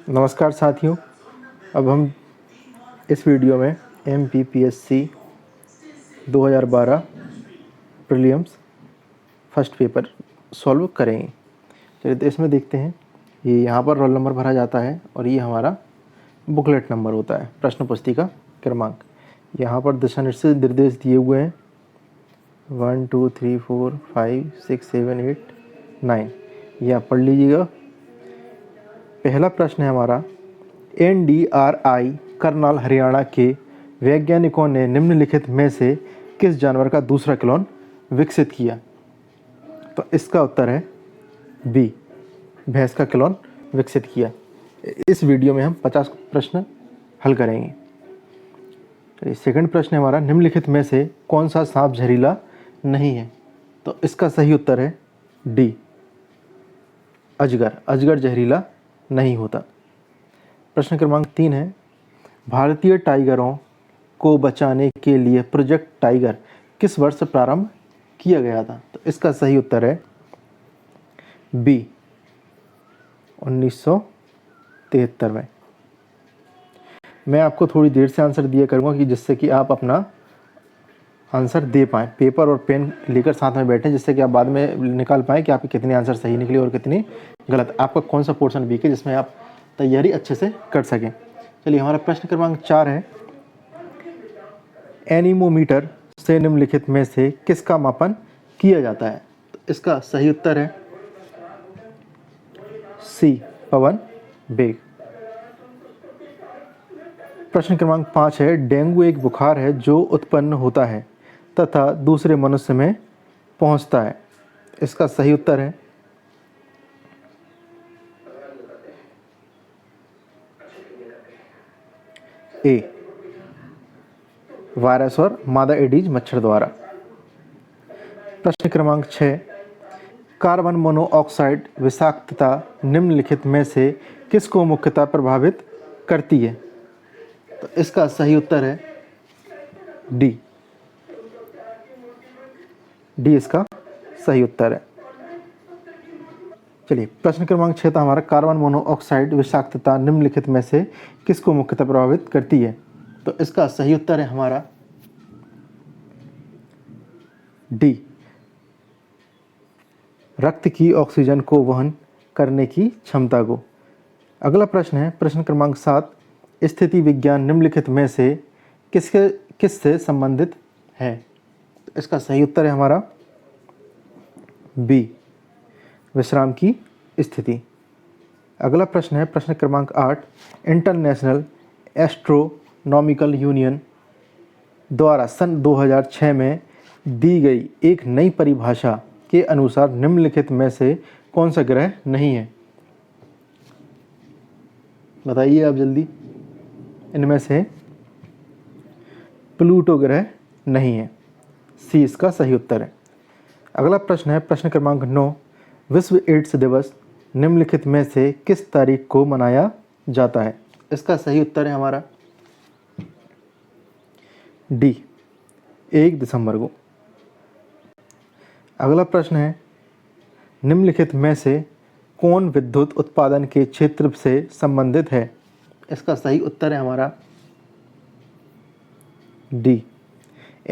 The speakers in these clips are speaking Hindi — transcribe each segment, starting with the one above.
नमस्कार साथियों। अब हम इस वीडियो में MPPSC 2012 prelims first paper solve करेंगे। चलिए तो इसमें देखते हैं। ये यहाँ पर रोल नंबर भरा जाता है और ये हमारा बुकलेट नंबर होता है, प्रश्न पुस्तिका क्रमांक। यहाँ पर दिशा निर्देश दिए हुए हैं 1 2 3 4 5 6 7 8 9। ये आप पढ़ लीजिएगा। पहला प्रश्न है हमारा, NDRI करनाल हरियाणा के वैज्ञानिकों ने निम्नलिखित में से किस जानवर का दूसरा क्लोन विकसित किया? तो इसका उत्तर है बी, भैंस का क्लोन विकसित किया। इस वीडियो में हम 50 प्रश्न हल करेंगे। तो सेकंड प्रश्न है हमारा, निम्नलिखित में से कौन सा सांप जहरीला नहीं है? तो इसका सही उत्तर है डी, अजगर। अजगर जहरीला नहीं होता। प्रश्न क्रमांक 3 है, भारतीय टाइगरों को बचाने के लिए प्रोजेक्ट टाइगर किस वर्ष प्रारंभ किया गया था? तो इसका सही उत्तर है बी, 1973 में। मैं आपको थोड़ी देर से आंसर दिया करूँगा कि जिससे कि आप अपना आंसर दे पाएँ। पेपर और पेन लेकर साथ में बैठें जिससे कि आप बाद में निकाल पाएँ कि आपके कितने आंसर सही निकले और कितने गलत। आपका कौन सा पोर्शन वीक है जिसमें आप तैयारी अच्छे से कर सकें। चलिए, हमारा प्रश्न क्रमांक 4 है, एनीमोमीटर से निम्नलिखित में से किसका मापन किया जाता है? तो इसका सही उत्तर है सी, पवन वेग। प्रश्न क्रमांक 5 है, डेंगू एक बुखार है जो उत्पन्न होता है तथा दूसरे मनुष्य में पहुंचता है। इसका सही उत्तर है ए, वायरस और मादा एडीज मच्छर द्वारा। प्रश्न क्रमांक 6, कार्बन मोनोऑक्साइड विषाक्तता निम्नलिखित में से किसको मुख्यतः प्रभावित करती है? तो इसका सही उत्तर है डी, डी इसका सही उत्तर है। चलिए, प्रश्न क्रमांक 6 था हमारा, कार्बन मोनोऑक्साइड विषाक्तता निम्नलिखित में से किसको मुख्यतः प्रभावित करती है? तो इसका सही उत्तर है हमारा डी, रक्त की ऑक्सीजन को वहन करने की क्षमता को। अगला प्रश्न है प्रश्न क्रमांक 7, स्थिति विज्ञान निम्नलिखित में से किससे संबंधित है? तो इसका सही उत्तर है हमारा बी, विश्राम की स्थिति। अगला प्रश्न है प्रश्न क्रमांक 8, इंटरनेशनल एस्ट्रोनॉमिकल यूनियन द्वारा सन 2006 में दी गई एक नई परिभाषा के अनुसार निम्नलिखित में से कौन सा ग्रह नहीं है? बताइए आप जल्दी। इनमें से प्लूटो ग्रह नहीं है, सी इसका सही उत्तर है। अगला प्रश्न है प्रश्न क्रमांक 9, विश्व एड्स दिवस निम्नलिखित में से किस तारीख को मनाया जाता है? इसका सही उत्तर है हमारा डी, 1 दिसंबर को। अगला प्रश्न है, निम्नलिखित में से कौन विद्युत उत्पादन के क्षेत्र से संबंधित है? इसका सही उत्तर है हमारा डी,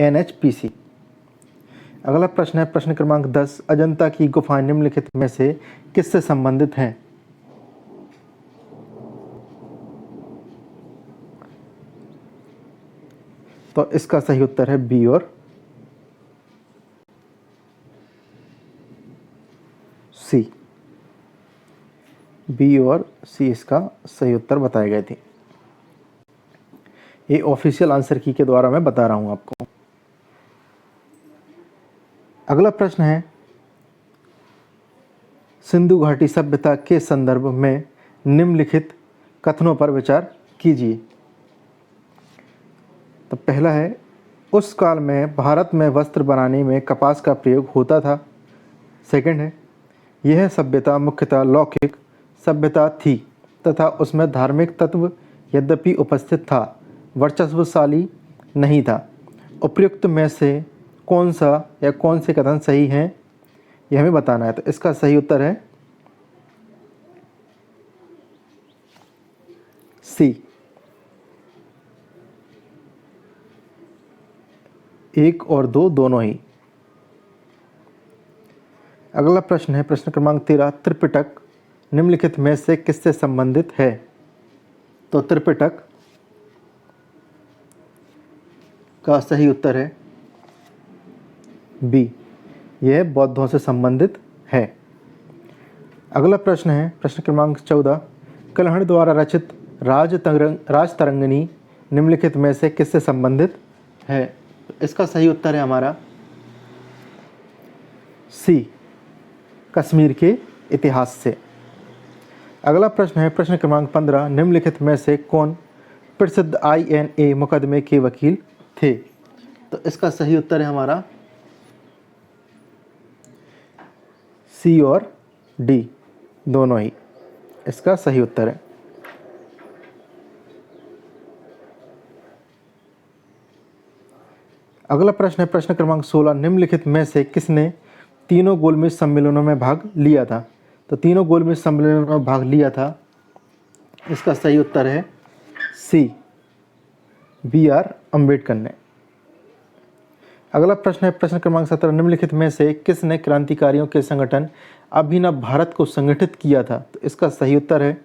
NHPC। अगला प्रश्न है प्रश्न क्रमांक 10, अजंता की गुफाएं निम्नलिखित में से किससे संबंधित हैं? तो इसका सही उत्तर है बी और सी, बी और सी इसका सही उत्तर बताए गए थे। ये ऑफिशियल आंसर की के द्वारा मैं बता रहा हूं आपको। अगला प्रश्न है, सिंधु घाटी सभ्यता के संदर्भ में निम्नलिखित कथनों पर विचार कीजिए। तो पहला है, उस काल में भारत में वस्त्र बनाने में कपास का प्रयोग होता था। सेकंड है, यह सभ्यता मुख्यतः लौकिक सभ्यता थी तथा उसमें धार्मिक तत्व यद्यपि उपस्थित था, वर्चस्वशाली नहीं था। उपयुक्त में से कौन सा या कौन से कथन सही हैं, यह हमें बताना है। तो इसका सही उत्तर है सी, 1 और 2 दोनों ही। अगला प्रश्न है प्रश्न क्रमांक 13, त्रिपिटक निम्नलिखित में से किससे संबंधित है? तो त्रिपिटक का सही उत्तर है बी, यह बौद्धों से संबंधित है। अगला प्रश्न है प्रश्न क्रमांक 14, कल्हण द्वारा रचित राजतरंगिणी निम्नलिखित में से किससे संबंधित है? इसका सही उत्तर है हमारा सी, कश्मीर के इतिहास से। अगला प्रश्न है प्रश्न क्रमांक 15, निम्नलिखित में से कौन प्रसिद्ध INA मुकदमे के वकील थे? तो इसका सही उत्तर है हमारा सी और डी दोनों ही, इसका सही उत्तर है। अगला प्रश्न है प्रश्न क्रमांक 16, निम्नलिखित में से किसने तीनों गोलमेज सम्मेलनों में भाग लिया था? तो तीनों गोलमेज सम्मेलनों में भाग लिया था, इसका सही उत्तर है सी, BR अम्बेडकर ने। अगला प्रश्न है प्रश्न क्रमांक 17, निम्नलिखित में से किसने क्रांतिकारियों के संगठन अभिनव भारत को संगठित किया था? तो इसका सही उत्तर है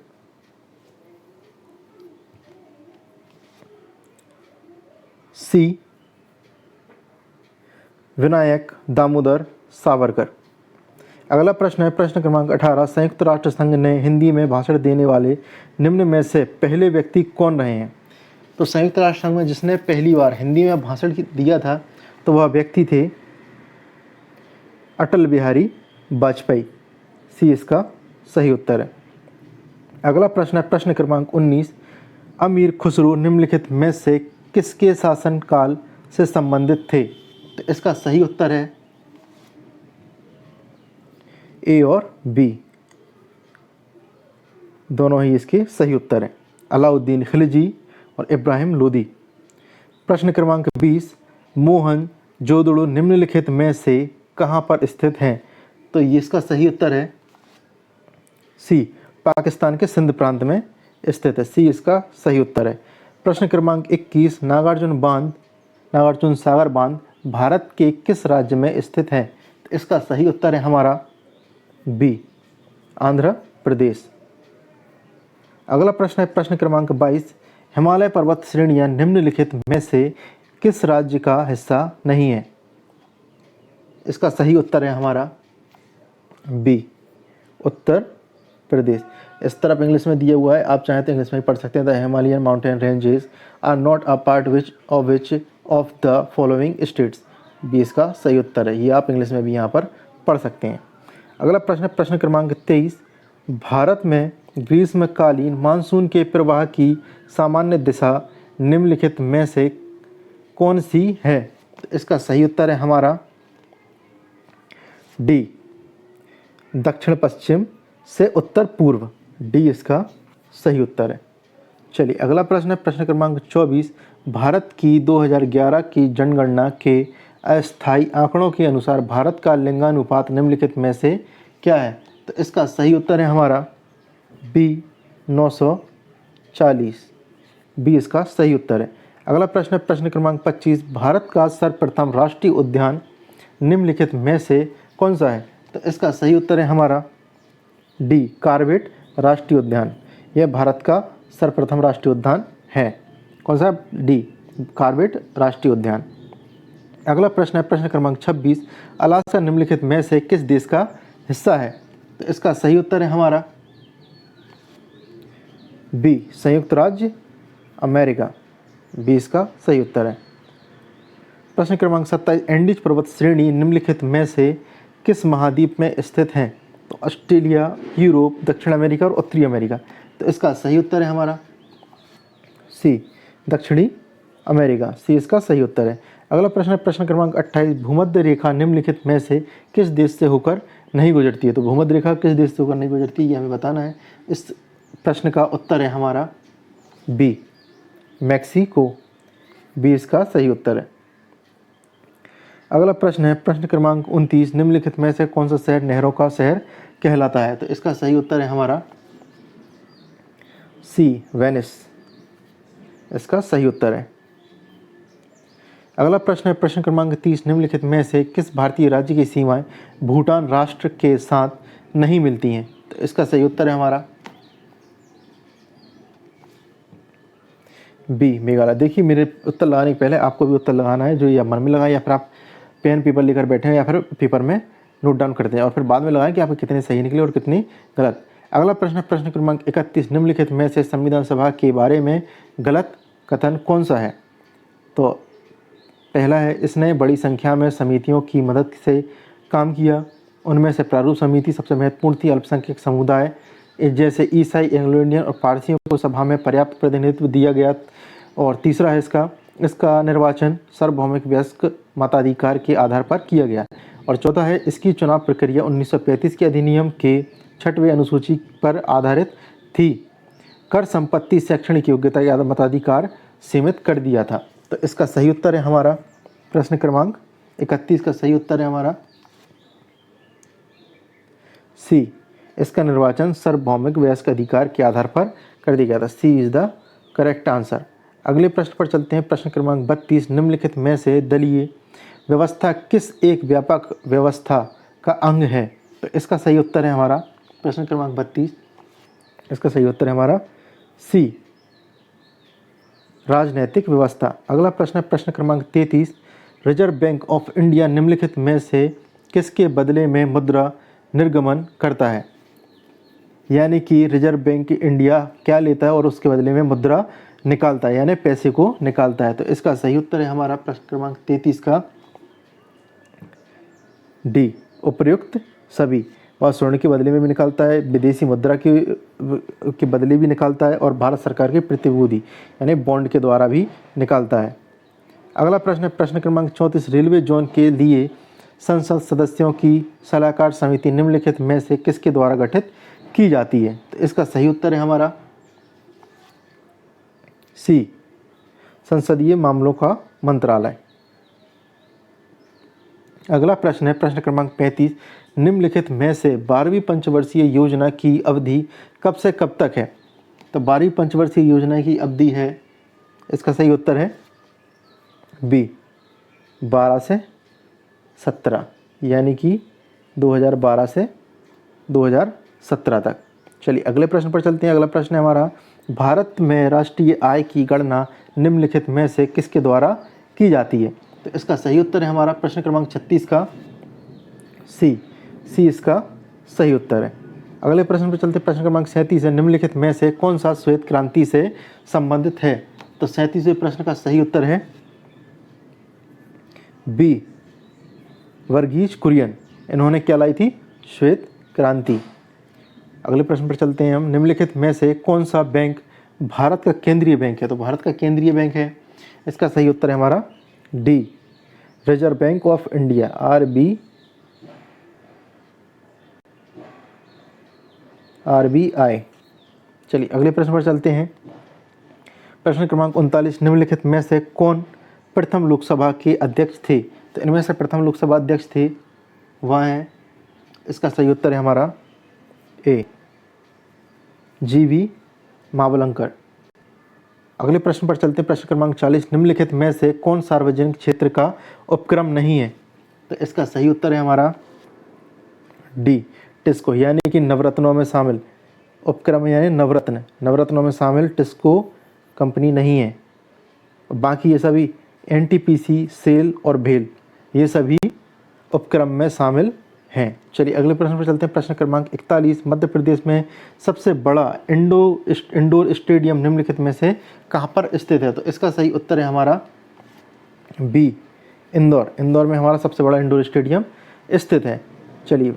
सी, विनायक दामोदर सावरकर। अगला प्रश्न है प्रश्न क्रमांक 18, संयुक्त राष्ट्र संघ ने हिंदी में भाषण देने वाले निम्न में से पहले व्यक्ति कौन रहे हैं? तो संयुक्त राष्ट्र संघ में जिसने पहली बार हिंदी में भाषण दिया था तो वह व्यक्ति थे अटल बिहारी वाजपेयी, सी इसका सही उत्तर है। अगला प्रश्न है प्रश्न क्रमांक 19, अमीर खुसरो निम्नलिखित में से किसके शासनकाल से संबंधित थे? तो इसका सही उत्तर है ए और बी दोनों ही इसके सही उत्तर हैं, अलाउद्दीन खिलजी और इब्राहिम लोदी। प्रश्न क्रमांक 20, मोहनजोदड़ो निम्नलिखित में से कहाँ पर स्थित हैं? तो ये इसका सही उत्तर है सी, पाकिस्तान के सिंध प्रांत में स्थित है, सी इसका सही उत्तर है। प्रश्न क्रमांक 21, नागार्जुन सागर बांध भारत के किस राज्य में स्थित है? तो इसका सही उत्तर है हमारा बी, आंध्र प्रदेश। अगला प्रश्न है प्रश्न क्रमांक 22, हिमालय पर्वत श्रेणियां निम्नलिखित में से किस राज्य का हिस्सा नहीं है? इसका सही उत्तर है हमारा बी, उत्तर प्रदेश। इस तरफ इंग्लिश में दिया हुआ है, आप चाहें तो इंग्लिश में पढ़ सकते हैं। The Himalayan mountain ranges are not a part which of the following states, B इसका सही उत्तर है। ये आप इंग्लिश में भी यहाँ पर पढ़ सकते हैं। अगला प्रश्न है प्रश्न क्रमांक 23, भारत में ग्रीष्मकालीन मानसून के प्रवाह की सामान्य दिशा निम्नलिखित में से कौन सी है? तो इसका सही उत्तर है हमारा डी, दक्षिण पश्चिम से उत्तर पूर्व, डी इसका सही उत्तर है। चलिए अगला प्रश्न है प्रश्न क्रमांक 24, भारत की 2011 की जनगणना के अस्थायी आंकड़ों के अनुसार भारत का लिंगानुपात निम्नलिखित में से क्या है? तो इसका सही उत्तर है हमारा बी, 940, बी इसका सही उत्तर है। अगला प्रश्न है प्रश्न क्रमांक 25, भारत का सर्वप्रथम राष्ट्रीय उद्यान निम्नलिखित में से कौन सा है? तो इसका सही उत्तर है हमारा डी, कॉर्बेट राष्ट्रीय उद्यान। यह भारत का सर्वप्रथम राष्ट्रीय उद्यान है। कौन सा? डी, कॉर्बेट राष्ट्रीय उद्यान। अगला प्रश्न है प्रश्न क्रमांक 26, अलास्का निम्नलिखित में से किस देश का हिस्सा है? तो इसका सही उत्तर है हमारा बी, संयुक्त राज्य अमेरिका, बी इसका सही उत्तर है। प्रश्न क्रमांक 27, एंडीज पर्वत श्रेणी निम्नलिखित में से किस महाद्वीप में स्थित हैं? तो ऑस्ट्रेलिया, यूरोप, दक्षिण अमेरिका और उत्तरी अमेरिका। तो इसका सही उत्तर है हमारा सी, दक्षिणी अमेरिका, सी इसका सही उत्तर है। अगला प्रश्न है प्रश्न क्रमांक 28, भूमध्य रेखा निम्नलिखित में से किस देश से होकर नहीं गुजरती है? तो भूमध्य रेखा किस देश से होकर नहीं गुजरती, ये हमें बताना है। इस प्रश्न का उत्तर है हमारा बी, मैक्सिको, बी इसका सही उत्तर है। अगला प्रश्न है प्रश्न क्रमांक 29, निम्नलिखित में से कौन सा शहर नहरों का शहर कहलाता है? तो इसका सही उत्तर है हमारा सी, वेनिस, इसका सही उत्तर है। अगला प्रश्न है प्रश्न क्रमांक 30, निम्नलिखित में से किस भारतीय राज्य की सीमाएं भूटान राष्ट्र के साथ नहीं मिलती हैं? तो इसका सही उत्तर है हमारा बी, मेघालय। देखिए, मेरे उत्तर लगाने के पहले आपको भी उत्तर लगाना है, जो या मन में लगाए या फिर आप पेन पेपर लेकर बैठे हैं या फिर पेपर में नोट डाउन करते हैं, और फिर बाद में लगाएं कि आपके कितने सही निकले और कितनी गलत। अगला प्रश्न है प्रश्न क्रमांक 31, निम्नलिखित में से संविधान सभा के बारे में गलत कथन कौन सा है? तो पहला है, इसने बड़ी संख्या में समितियों की मदद से काम किया, उनमें से प्रारूप समिति सबसे महत्वपूर्ण थी। अल्पसंख्यक समुदाय जैसे ईसाई, एंग्लो इंडियन और पारसियों को सभा में पर्याप्त प्रतिनिधित्व दिया गया। और तीसरा है इसका निर्वाचन सार्वभौमिक वयस्क मताधिकार के आधार पर किया गया। और चौथा है, इसकी चुनाव प्रक्रिया 1935 के अधिनियम के 6वें अनुसूची पर आधारित थी। कर, संपत्ति, शैक्षणिक योग्यता या मताधिकार सीमित कर दिया था। तो इसका सही उत्तर है हमारा प्रश्न क्रमांक 31 का सही उत्तर है हमारा सी, इसका निर्वाचन सार्वभौमिक वयस्क अधिकार के आधार पर कर दिया गया था। सी इज द करेक्ट आंसर। अगले प्रश्न पर चलते हैं। प्रश्न क्रमांक 32, निम्नलिखित में से दलीय व्यवस्था किस एक व्यापक व्यवस्था का अंग है? तो इसका सही उत्तर है हमारा प्रश्न क्रमांक 32, इसका सही उत्तर है हमारा सी, राजनैतिक व्यवस्था। अगला प्रश्न है प्रश्न क्रमांक 33, रिजर्व बैंक ऑफ इंडिया निम्नलिखित में से किसके बदले में मुद्रा निर्गमन करता है? यानी कि रिजर्व बैंक इंडिया क्या लेता है और उसके बदले में मुद्रा निकालता है, यानी पैसे को निकालता है। तो इसका सही उत्तर है हमारा प्रश्न क्रमांक 33 का डी, उपर्युक्त सभी। वह स्वर्ण के बदले में भी निकालता है, विदेशी मुद्रा के बदले भी निकालता है, और भारत सरकार के प्रतिभूति यानी बॉन्ड के द्वारा भी निकालता है। अगला प्रश्न है प्रश्न क्रमांक 34, रेलवे जोन के लिए संसद सदस्यों की सलाहकार समिति निम्नलिखित में से किसके द्वारा गठित की जाती है? तो इसका सही उत्तर है हमारा सी, संसदीय मामलों का मंत्रालय। अगला प्रश्न है प्रश्न क्रमांक 35, निम्नलिखित में से 12वीं पंचवर्षीय योजना की अवधि कब से कब तक है? तो 12वीं पंचवर्षीय योजना की अवधि है, इसका सही उत्तर है बी, 12 से 17, यानी कि 2012 से 2017 तक। चलिए अगले प्रश्न पर चलते हैं। अगला प्रश्न है हमारा, भारत में राष्ट्रीय आय की गणना निम्नलिखित में से किसके द्वारा की जाती है? तो इसका सही उत्तर है हमारा प्रश्न क्रमांक 36 का सी, इसका सही उत्तर है। अगले प्रश्न पर चलते हैं। प्रश्न क्रमांक 37 है, निम्नलिखित में से कौन सा श्वेत क्रांति से संबंधित है? तो 37वें प्रश्न का सही उत्तर है बी, वर्गीज कुरियन। इन्होंने क्या लाई थी? श्वेत क्रांति। अगले प्रश्न पर चलते हैं हम। निम्नलिखित में से कौन सा बैंक भारत का केंद्रीय बैंक है? तो भारत का केंद्रीय बैंक है, इसका सही उत्तर है हमारा D, reserve bank of India, RBI। चलिए अगले प्रश्न पर चलते हैं। प्रश्न क्रमांक 39, निम्नलिखित में से कौन प्रथम लोकसभा के अध्यक्ष थे? तो इनमें से प्रथम लोकसभा अध्यक्ष थे वह हैं, इसका सही उत्तर है हमारा ए, GV मावलंकर। अगले प्रश्न पर चलते हैं। प्रश्न क्रमांक 40, निम्नलिखित में से कौन सार्वजनिक क्षेत्र का उपक्रम नहीं है? तो इसका सही उत्तर है हमारा डी, टिस्को, यानी कि नवरत्नों में शामिल उपक्रम यानी नवरत्नों में शामिल टिस्को कंपनी नहीं है। बाकी ये सभी NTPC, सेल और भेल ये सभी उपक्रम में शामिल हैं। चलिए अगले प्रश्न पर चलते हैं। प्रश्न क्रमांक 41, मध्य प्रदेश में सबसे बड़ा इंडोर स्टेडियम निम्नलिखित में से कहाँ पर स्थित है? तो इसका सही उत्तर है हमारा बी, इंदौर में हमारा सबसे बड़ा इंडोर स्टेडियम स्थित है। चलिए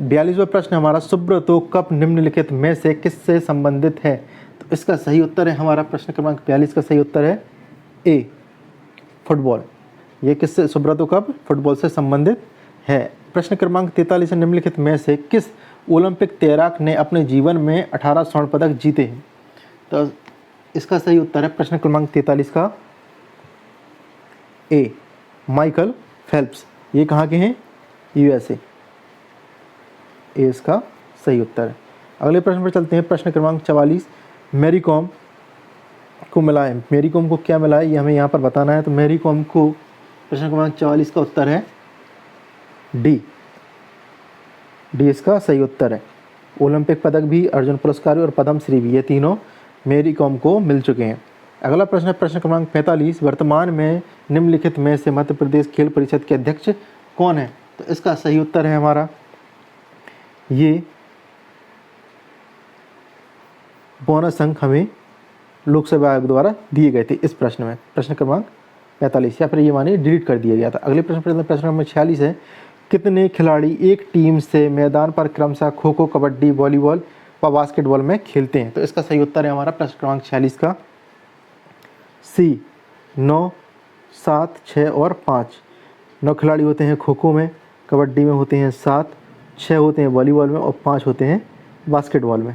42वां प्रश्न हमारा, सुब्रतो कप निम्नलिखित में से किससे संबंधित है? तो इसका सही उत्तर है हमारा प्रश्न क्रमांक 42 का सही उत्तर है ए, फुटबॉल। ये किससे? सुब्रतो कप फुटबॉल से संबंधित है। प्रश्न क्रमांक 43, निम्नलिखित में से किस ओलंपिक तैराक ने अपने जीवन में 18 स्वर्ण पदक जीते हैं? तो इसका सही उत्तर है प्रश्न क्रमांक 43 का ए, माइकल फेल्प्स। ये कहाँ के हैं? USA। ए इसका सही उत्तर है। अगले प्रश्न पर चलते हैं। प्रश्न क्रमांक 44, मैरी कॉम को मिला है। मेरी कॉम को क्या मिला है ये हमें यहाँ पर बताना है। तो मेरी कॉम को प्रश्न क्रमांक 44 का उत्तर है डी। डी इसका सही उत्तर है। ओलंपिक पदक भी, अर्जुन पुरस्कार भी और पद्मश्री भी, ये तीनों मेरी कॉम को मिल चुके हैं। अगला प्रश्न है प्रश्न क्रमांक 45। वर्तमान में निम्नलिखित में से मध्य प्रदेश खेल परिषद के अध्यक्ष कौन है? तो इसका सही उत्तर है हमारा ये बोनस अंक हमें लोक सेवा आयोग द्वारा दिए गए थे इस प्रश्न में, प्रश्न क्रमांक 45, या फिर ये मानिए डिलीट कर दिया गया था। अगले प्रश्न नंबर 46 है। कितने खिलाड़ी एक टीम से मैदान पर क्रमशः खो खो, कबड्डी, वॉलीबॉल व बास्केटबॉल में खेलते हैं? तो इसका सही उत्तर है हमारा प्रश्न क्रमांक 46 का सी, 9, 7, 6 और 5। 9 खिलाड़ी होते हैं खो खो में, कबड्डी में होते हैं 7, 6 होते हैं वॉलीबॉल में और 5 होते हैं बास्केटबॉल में।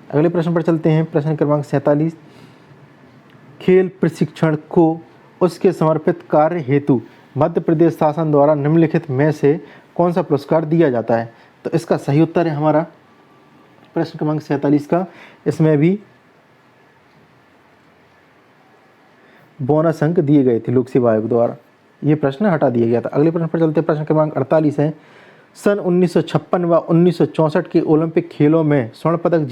अगले प्रश्न पर चलते हैं, प्रश्न क्रमांक 47। खेल प्रशिक्षण को उसके समर्पित कार्य हेतु मध्य प्रदेश शासन द्वारा निम्नलिखित में से कौन सा पुरस्कार दिया जाता है? तो इसका सही उत्तर है हमारा प्रश्न क्रमांक 47 का, इसमें भी बोनस अंक दिए गए थे लोक सेवा आयोग द्वारा, ये प्रश्न हटा दिया गया था। अगले प्रश्न पर चलते हैं, प्रश्न क्रमांक 48 है। सन 1956 व 1964 के ओलंपिक खेलों में स्वर्ण पदक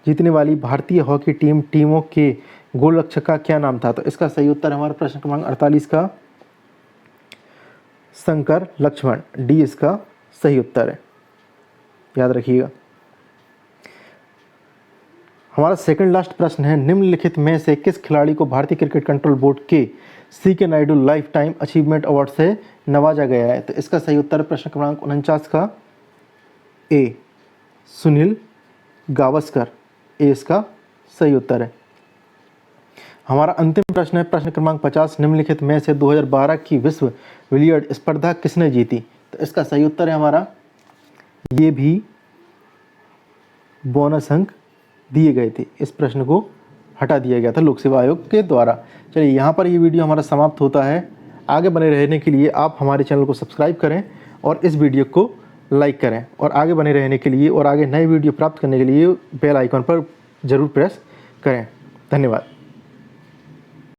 जीतने वाली भारतीय हॉकी टीमों के गोलरक्षक का क्या नाम था? तो इसका सही उत्तर हमारा प्रश्न क्रमांक 48 का शंकर लक्ष्मण, डी इसका सही उत्तर है, याद रखिएगा। हमारा सेकंड लास्ट प्रश्न है। निम्नलिखित में से किस खिलाड़ी को भारतीय क्रिकेट कंट्रोल बोर्ड के CK. Naidu life time achievement award से नवाजा गया है? तो इसका सही उत्तर प्रश्न क्रमांक 49 का ए, सुनील गावस्कर, ए इसका सही उत्तर है। हमारा अंतिम प्रश्न है प्रश्न क्रमांक 50। निम्नलिखित में से 2012 की विश्व बिलियर्ड स्पर्धा किसने जीती? तो इसका सही उत्तर है हमारा, ये भी बोनस अंक दिए गए थे, इस प्रश्न को हटा दिया गया था लोक सेवा आयोग के द्वारा। चलिए यहाँ पर ये वीडियो हमारा समाप्त होता है। आगे बने रहने के लिए आप हमारे चैनल को सब्सक्राइब करें और इस वीडियो को लाइक करें, और आगे बने रहने के लिए और आगे नए वीडियो प्राप्त करने के लिए बेल आइकन पर ज़रूर प्रेस करें। धन्यवाद।